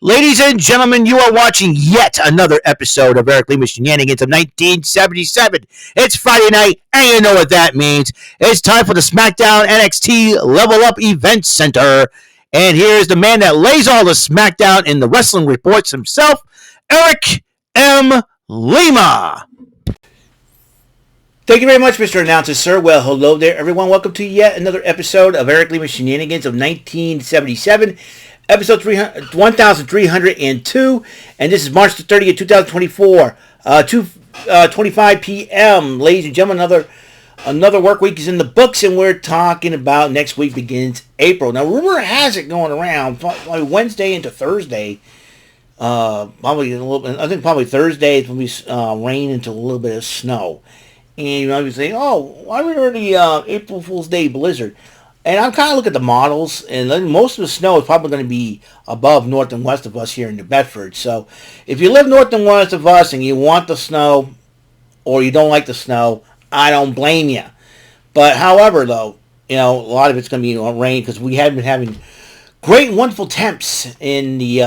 Ladies and gentlemen, you are watching yet another episode of Eric Lima Shenanigans of 1977. It's Friday night, and you know what that means. It's time for the SmackDown NXT Level Up Event Center. And here's the man that lays all the SmackDown in the wrestling reports himself, Eric M. Lima. Thank you very much, Mr. Announcer, sir. Well, hello there, everyone. Welcome to yet another episode of Eric Lima Shenanigans of 1977. Episode 1302, and this is March the 30th, 2024, 2:25 p.m. Ladies and gentlemen, another work week is in the books, and we're talking about next week begins April. Now, rumor has it going around, probably Wednesday into Thursday, probably a little bit, I think probably Thursday it's going to be rain into a little bit of snow. And you might be saying, oh, why are we already April Fool's Day blizzard? And I'm kind of looking at the models, and most of the snow is probably going to be above north and west of us here in New Bedford. So if you live north and west of us and you want the snow or you don't like the snow, I don't blame you. But however, though, a lot of it's going to be rain because we have been having great, wonderful temps in the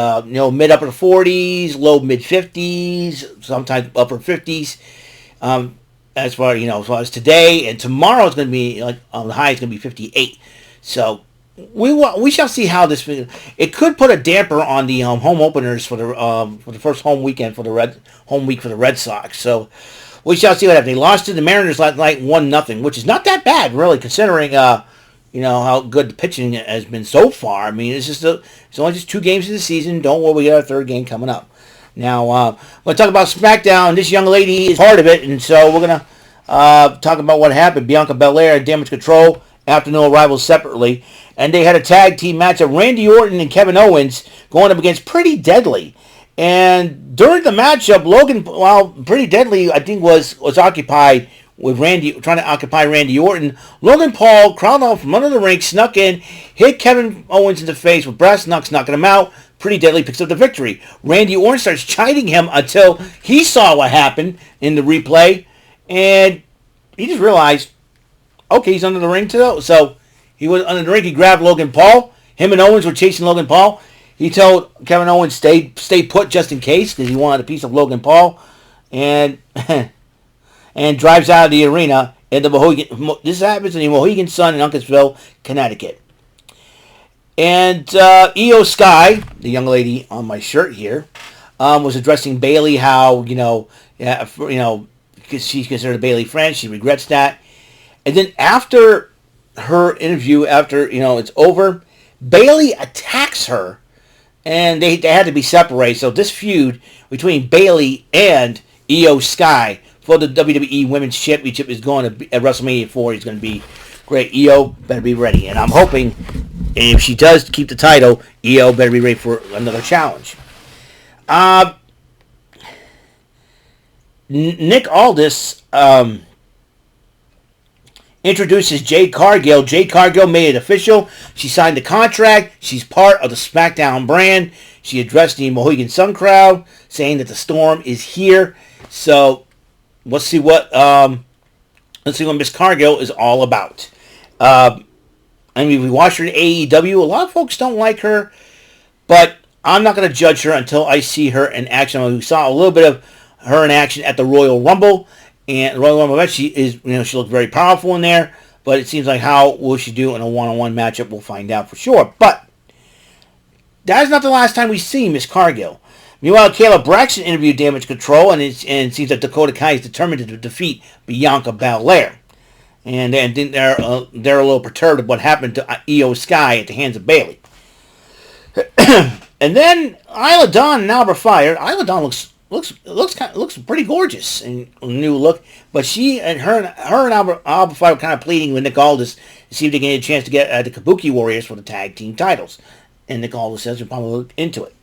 mid-upper 40s, low-mid 50s, sometimes upper 50s. As far as today and tomorrow is going to be the high is going to be 58. So we shall see how this. It could put a damper on the home openers for the first home weekend for the Red Sox. So we shall see what happens. They lost to the Mariners last night 1-0, which is not that bad really considering how good the pitching has been so far. I mean it's only just 2 games of the season. Don't worry, we got our 3rd game coming up. Now, we're going to talk about SmackDown. This young lady is part of it, and so we're going to talk about what happened. Bianca Belair and Damage Control, afternoon arrivals separately, and they had a tag team matchup. Randy Orton and Kevin Owens going up against Pretty Deadly. And during the matchup, Pretty Deadly, I think, was occupied with Randy, trying to occupy Randy Orton. Logan Paul crawled out from under the ring, snuck in, hit Kevin Owens in the face with brass knucks, knocking him out. Pretty Deadly picks up the victory. Randy Orton starts chiding him until he saw what happened in the replay, and he just realized, okay, he's under the ring too. So he was under the ring. He grabbed Logan Paul. Him and Owens were chasing Logan Paul. He told Kevin Owens stay put just in case because he wanted a piece of Logan Paul, and and drives out of the arena. And this happens in the Mohegan Sun in Uncasville, Connecticut. And Io Sky, the young lady on my shirt here, was addressing Bayley how because she's considered a Bayley friend, she regrets that. And then after her interview, after it's over, Bayley attacks her, and they had to be separated. So this feud between Bayley and Io Sky for the WWE Women's Championship is going to be at WrestleMania 4. It's going to be great. Io better be ready, and I'm hoping if she does keep the title, Io better be ready for another challenge. Nick Aldis introduces Jade Cargill. Jade Cargill made it official. She signed the contract. She's part of the SmackDown brand. She addressed the Mohegan Sun crowd, saying that the storm is here. So let's see what Miss Cargill is all about. I mean, we watched her in AEW. A lot of folks don't like her, but I'm not going to judge her until I see her in action. We saw a little bit of her in action at the Royal Rumble, and the Royal Rumble match. She looked very powerful in there, but it seems like how will she do in a one-on-one matchup? We'll find out for sure. But that is not the last time we see Miss Cargill. Meanwhile, Kayla Braxton interviewed Damage Control, and it seems that Dakota Kai is determined to defeat Bianca Belair. And they're a little perturbed at what happened to Io Sky at the hands of Bayley. And then Isla Dawn and Alba Fire. Isla Dawn looks pretty gorgeous in a new look, but her and Alba Fire were kind of pleading with Nick Aldis to see if they can get a chance to get the Kabuki Warriors for the tag team titles. And Nick Aldis says we'll probably look into it.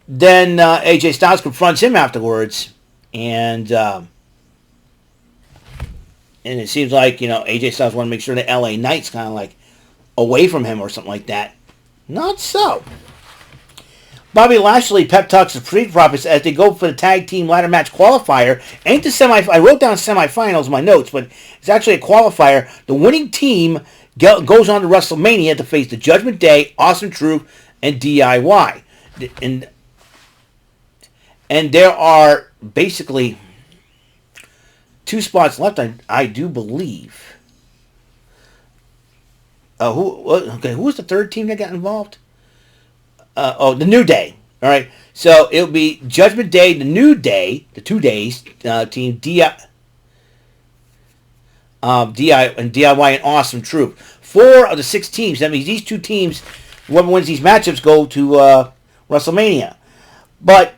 Then AJ Styles confronts him afterwards, and it seems like, AJ Styles want to make sure that LA Knight's kind of like away from him or something like that. Not so. Bobby Lashley pep talks the Street Profits as they go for the tag team ladder match qualifier. Ain't the I wrote down semifinals in my notes, but it's actually a qualifier. The winning team goes on to WrestleMania to face the Judgment Day, Awesome Truth, and DIY. and there are basically 2 spots left. I do believe. Who was the third team that got involved? The New Day. All right, so it'll be Judgment Day, the New Day, the 2 days team, DIY and DIY and Awesome Truth. 4 of the 6 teams. That means these 2 teams, whoever wins these matchups, go to WrestleMania. But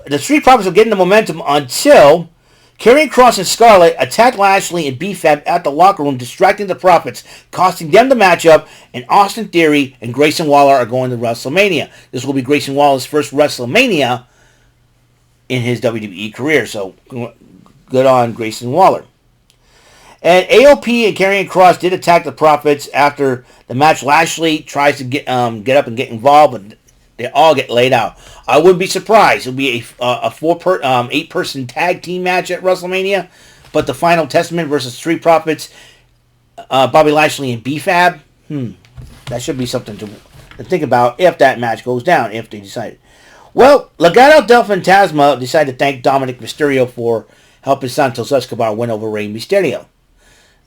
the Street Profits will get into momentum until Karrion Kross and Scarlett attack Lashley and B-Fab at the locker room, distracting the Profits, costing them the matchup, and Austin Theory and Grayson Waller are going to WrestleMania. This will be Grayson Waller's first WrestleMania in his WWE career, so good on Grayson Waller. And AOP and Karrion Kross did attack the Profits after the match. Lashley tries to get up and get involved, but they all get laid out. I wouldn't be surprised. It'll be a 8-person tag team match at WrestleMania. But the Final Testament versus Street Profits, Bobby Lashley and B-Fab, that should be something to think about if that match goes down, if they decide. Well, Legado del Fantasma decided to thank Dominic Mysterio for helping Santos Escobar win over Rey Mysterio.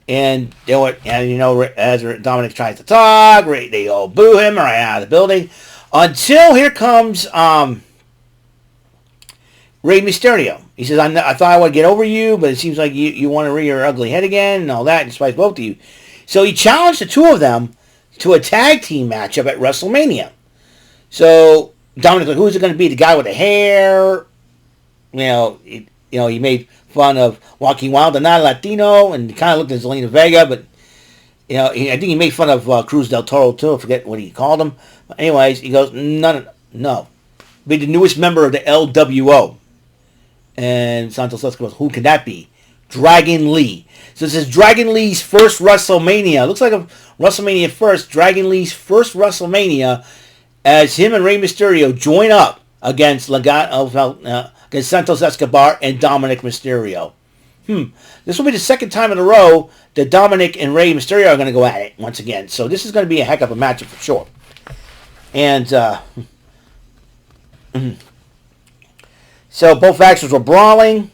And as Dominic tries to talk, they all boo him right out of the building. Until here comes Rey Mysterio. He says, I thought I would get over you, but it seems like you want to rear your ugly head again and all that, despite both of you. So he challenged the 2 of them to a tag team matchup at WrestleMania. So Dominic's like, who's it going to be? The guy with the hair? He made fun of Joaquin Wilde, not Latino, and kind of looked at Zelina Vega, but I think he made fun of Cruz del Toro too. I forget what he called him. But anyways, he goes, no. Be the newest member of the LWO. And Santos Escobar goes, who could that be? Dragon Lee. So this is Dragon Lee's first WrestleMania. Looks like a WrestleMania first. Dragon Lee's first WrestleMania as him and Rey Mysterio join up against against Santos Escobar and Dominic Mysterio. This will be the second time in a row that Dominic and Rey Mysterio are going to go at it once again. So this is going to be a heck of a matchup for sure. And so both factions were brawling,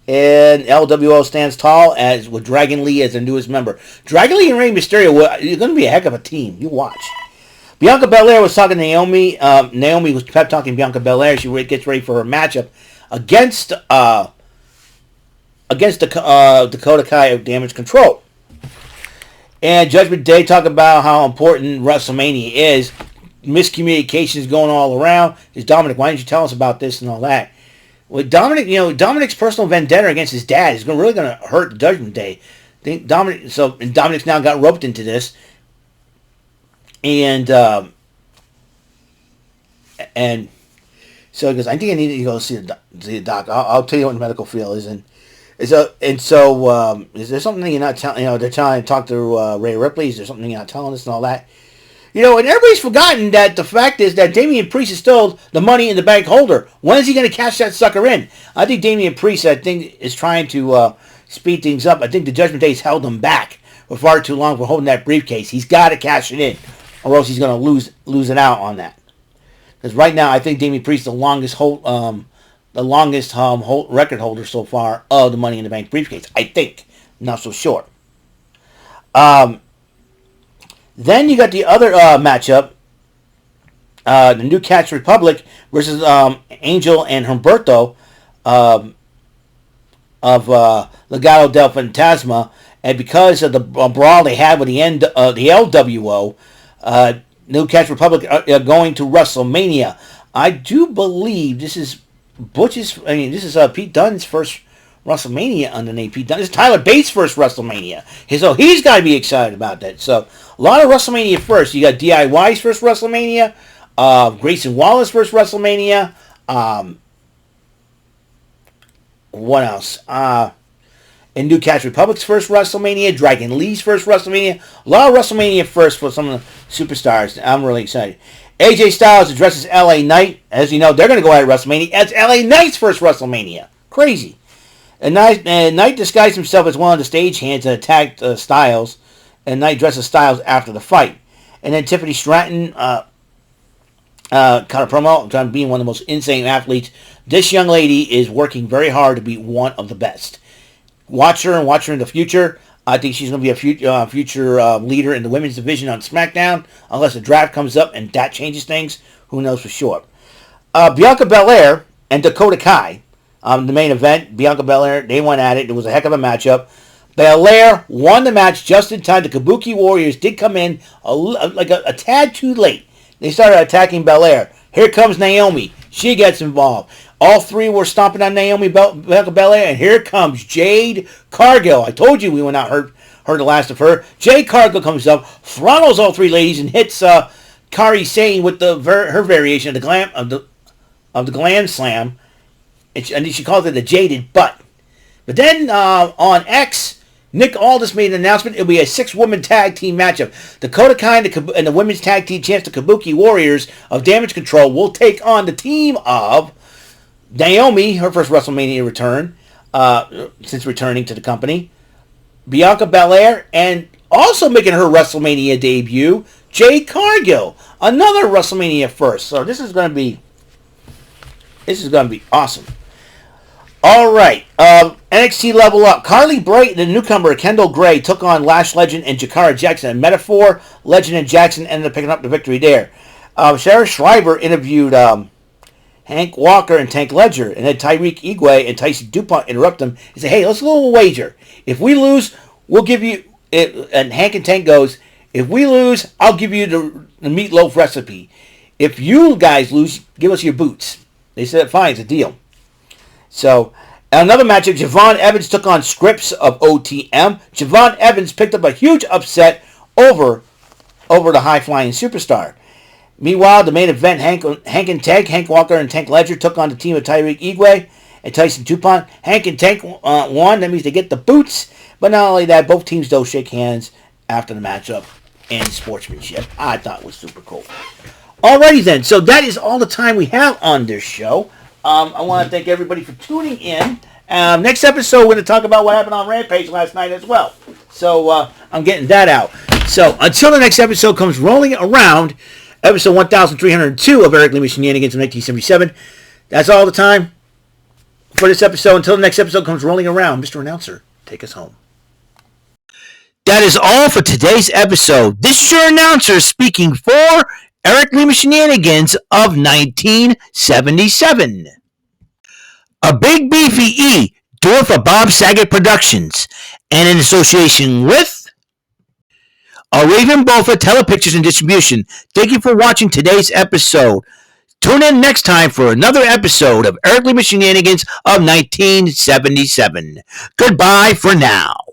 and LWO stands tall with Dragon Lee as their newest member. Dragon Lee and Rey Mysterio are going to be a heck of a team. You watch. Bianca Belair was talking to Naomi. Naomi was pep talking Bianca Belair. She gets ready for her matchup against Dakota Kai of Damage Control. And Judgment Day talk about how important WrestleMania is. Miscommunications going all around. Is Dominic, why didn't you tell us about this and all that? Well, Dominic's personal vendetta against his dad is really going to hurt Judgment Day. Dominic's now got roped into this. And so he goes, I think I need to go see the doc. I'll tell you what the medical field is. Is there something you're not telling? They're trying to talk to Rhea Ripley. Is there something you're not telling us and all that? And everybody's forgotten that the fact is that Damian Priest is still the Money in the Bank holder. When is he going to cash that sucker in? I think Damian Priest, is trying to speed things up. I think the Judgment Day's held him back for far too long for holding that briefcase. He's got to cash it in, or else he's going to lose it out on that. Because right now, I think Damian Priest is the longest record holder so far of the Money in the Bank briefcase. I think. I'm not so sure. Then you got the other matchup, the New Catch Republic versus Angel and Humberto of Legado del Fantasma. And because of the brawl they had with the LWO, New Catch Republic are going to WrestleMania. I do believe this is Pete Dunne's first WrestleMania underneath Pete Dunne. This is Tyler Bates' first WrestleMania. So he's got to be excited about that. So a lot of WrestleMania first. You got DIY's first WrestleMania, Grayson Waller's first WrestleMania. What else? And New Catch Republic's first WrestleMania, Dragon Lee's first WrestleMania. A lot of WrestleMania first for some of the superstars. I'm really excited. AJ Styles addresses LA Knight. As you know, they're going to go at WrestleMania. It's LA Knight's first WrestleMania. Crazy. And Knight disguised himself as one of the stagehands and attacked Styles. And Knight dresses Styles after the fight. And then Tiffany Stratton kind of promo on being one of the most insane athletes. This young lady is working very hard to be one of the best. Watch her and watch her in the future. I think she's going to be a future leader in the women's division on SmackDown, unless the draft comes up and that changes things. Who knows for sure. Bianca Belair and Dakota Kai, the main event. Bianca Belair, they went at it. It was a heck of a matchup. Belair won the match just in time. The Kabuki Warriors did come in a tad too late. They started attacking Belair. Here comes Naomi. She gets involved. All three were stomping on Bianca Belair, and here comes Jade Cargill. I told you we were not heard the last of her. Jade Cargill comes up, throttles all three ladies, and hits Kairi Sane with her variation of the glam slam, and she calls it the jaded butt. But then on X, Nick Aldis made an announcement. It'll be a 6-woman tag team matchup. Dakota Kai and the women's tag team champs, the Kabuki Warriors of Damage Control, will take on the team of Naomi, her first WrestleMania return, since returning to the company, Bianca Belair, and also making her WrestleMania debut, Jade Cargill, another WrestleMania first. So this is going to be awesome. All right, NXT Level Up. Carly Bright, the newcomer, Kendall Gray, took on Lash Legend and Jakara Jackson. And Metaphor, Legend, and Jackson ended up picking up the victory there. Sarah Schreiber interviewed Hank Walker and Tank Ledger, and then Tyreek Igwe and Tyson DuPont interrupt them and say, hey, let's go a wager. If we lose, we'll give you it. And Hank and Tank goes, if we lose, I'll give you the meatloaf recipe. If you guys lose, give us your boots. They said, fine, it's a deal. So, another matchup, Javon Evans took on Scripps of OTM. Javon Evans picked up a huge upset over the high-flying superstar. Meanwhile, the main event, Hank and Tank, Hank Walker and Tank Ledger took on the team of Tyreek Igwe and Tyson DuPont. Hank and Tank won. That means they get the boots. But not only that, both teams, though, shake hands after the matchup and sportsmanship. I thought it was super cool. Alrighty then, so that is all the time we have on this show. I want to thank everybody for tuning in. Next episode, we're going to talk about what happened on Rampage last night as well. So I'm getting that out. So until the next episode comes rolling around, episode 1302 of Eric Lima Shenanigans in 1977. That's all the time for this episode. Until the next episode comes rolling around, Mr. Announcer, take us home. That is all for today's episode. This is your announcer speaking for Eric Lima Shenanigans of 1977. A Big Beefy E, doing for Bob Saget Productions, and in association with a Raven Bofa Telepictures and Distribution. Thank you for watching today's episode. Tune in next time for another episode of Eric Lima Shenanigans of 1977. Goodbye for now.